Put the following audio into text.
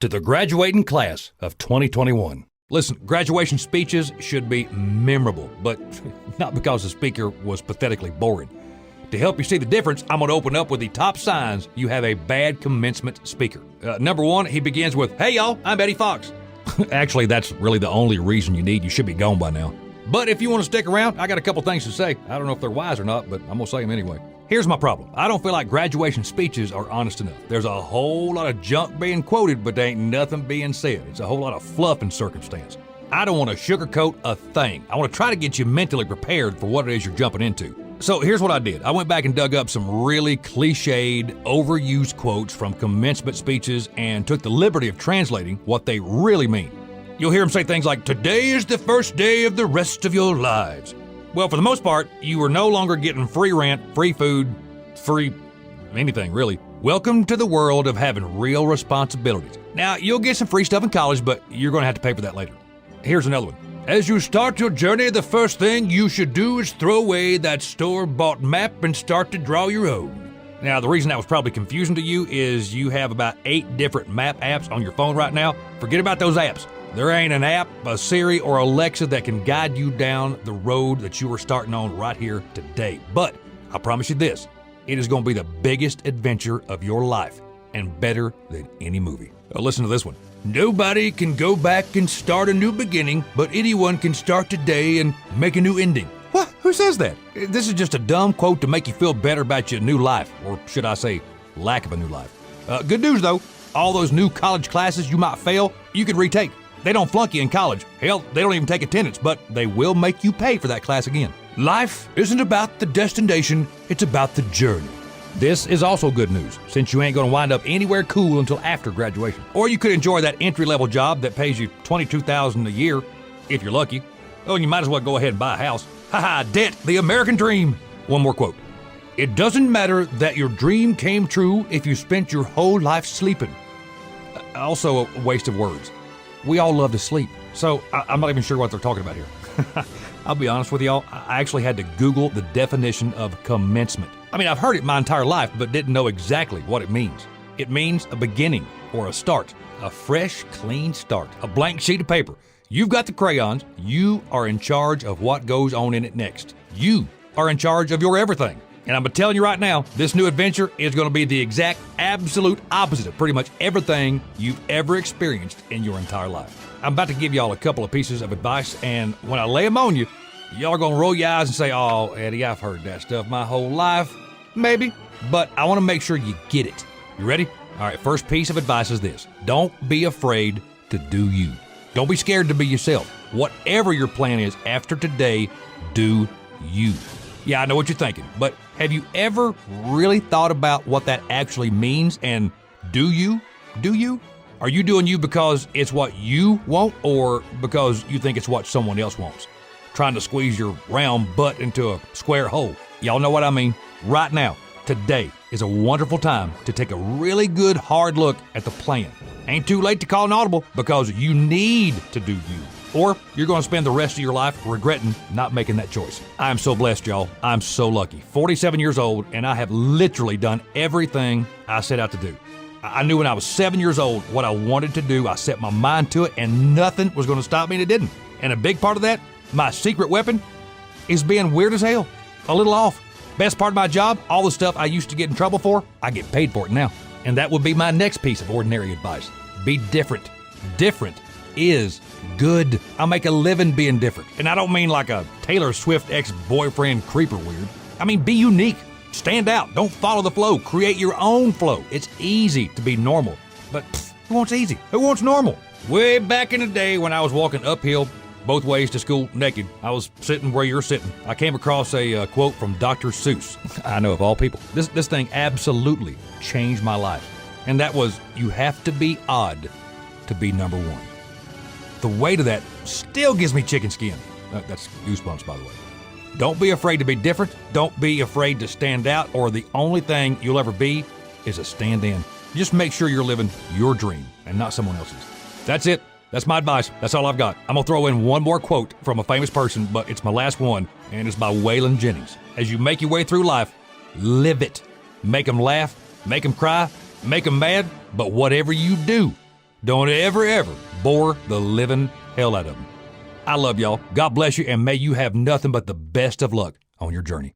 to the graduating class of 2021. Listen, graduation speeches should be memorable, but not because the speaker was pathetically boring. To help you see the difference, I'm going to open up with the top signs you have a bad commencement speaker. Number one, he begins with, "Hey y'all, I'm Eddie Foxx." Actually, that's really the only reason you need. You should be gone by now. But if you want to stick around, I got a couple things to say. I don't know if they're wise or not, but I'm going to say them anyway. Here's my problem. I don't feel like graduation speeches are honest enough. There's a whole lot of junk being quoted, but there ain't nothing being said. It's a whole lot of fluff and circumstance. I don't want to sugarcoat a thing. I want to try to get you mentally prepared for what it is you're jumping into. So here's what I did. I went back and dug up some really cliched, overused quotes from commencement speeches and took the liberty of translating what they really mean. You'll hear them say things like, "Today is the first day of the rest of your lives." Well, for the most part, you are no longer getting free rent, free food, free anything, really. Welcome to the world of having real responsibilities. Now, you'll get some free stuff in college, but you're going to have to pay for that later. Here's another one. "As you start your journey, the first thing you should do is throw away that store-bought map and start to draw your own." Now, the reason that was probably confusing to you is you have about 8 different map apps on your phone right now. Forget about those apps. There ain't an app, a Siri, or Alexa that can guide you down the road that you are starting on right here today. But I promise you this, it is going to be the biggest adventure of your life and better than any movie. Now listen to this one. "Nobody can go back and start a new beginning, but anyone can start today and make a new ending." What? Who says that? This is just a dumb quote to make you feel better about your new life, or should I say, lack of a new life. Good news though, all those new college classes you might fail, you can retake. They don't flunk you in college. Hell, they don't even take attendance, but they will make you pay for that class again. "Life isn't about the destination, it's about the journey." This is also good news, since you ain't going to wind up anywhere cool until after graduation. Or you could enjoy that entry-level job that pays you $22,000 a year, if you're lucky. Oh, and you might as well go ahead and buy a house. Haha, debt, the American dream. One more quote. "It doesn't matter that your dream came true if you spent your whole life sleeping." Also a waste of words. We all love to sleep, so I'm not even sure what they're talking about here. I'll be honest with y'all, I actually had to Google the definition of commencement. I mean, I've heard it my entire life, but didn't know exactly what it means. It means a beginning or a start, a fresh, clean start, a blank sheet of paper. You've got the crayons, you are in charge of what goes on in it next. You are in charge of your everything. And I'm telling you right now, this new adventure is going to be the exact, absolute opposite of pretty much everything you've ever experienced in your entire life. I'm about to give y'all a couple of pieces of advice, and when I lay them on you, y'all are going to roll your eyes and say, "Oh, Eddie, I've heard that stuff my whole life." Maybe, but I want to make sure you get it. You ready? All right, first piece of advice is this. Don't be afraid to do you. Don't be scared to be yourself. Whatever your plan is after today, do you. Yeah, I know what you're thinking, but have you ever really thought about what that actually means? And do you? Do you? Are you doing you because it's what you want or because you think it's what someone else wants? Trying to squeeze your round butt into a square hole. Y'all know what I mean? Right now, today is a wonderful time to take a really good hard look at the plan. Ain't too late to call an audible because you need to do you. Or you're going to spend the rest of your life regretting not making that choice. I'm so blessed, y'all. I'm so lucky. 47 years old, and I have literally done everything I set out to do. I knew when I was 7 years old what I wanted to do. I set my mind to it, and nothing was going to stop me, and it didn't. And a big part of that, my secret weapon, is being weird as hell, a little off. Best part of my job, all the stuff I used to get in trouble for, I get paid for it now. And that would be my next piece of ordinary advice. Be different. Different is good. I make a living being different. And I don't mean like a Taylor Swift ex-boyfriend creeper weird. I mean, be unique. Stand out. Don't follow the flow. Create your own flow. It's easy to be normal. But who wants easy? Who wants normal? Way back in the day when I was walking uphill both ways to school naked, I was sitting where you're sitting. I came across a quote from Dr. Seuss. I know, of all people. This thing absolutely changed my life. And that was, you have to be odd to be number one. The weight of that still gives me chicken skin. That's goosebumps, by the way. Don't be afraid to be different. Don't be afraid to stand out, or the only thing you'll ever be is a stand-in. Just make sure you're living your dream and not someone else's. That's it. That's my advice. That's all I've got. I'm going to throw in one more quote from a famous person, but it's my last one, and it's by Waylon Jennings. As you make your way through life, live it. Make them laugh, make them cry, make them mad, but whatever you do, Don't ever bore the living hell out of them. I love y'all. God bless you, and may you have nothing but the best of luck on your journey.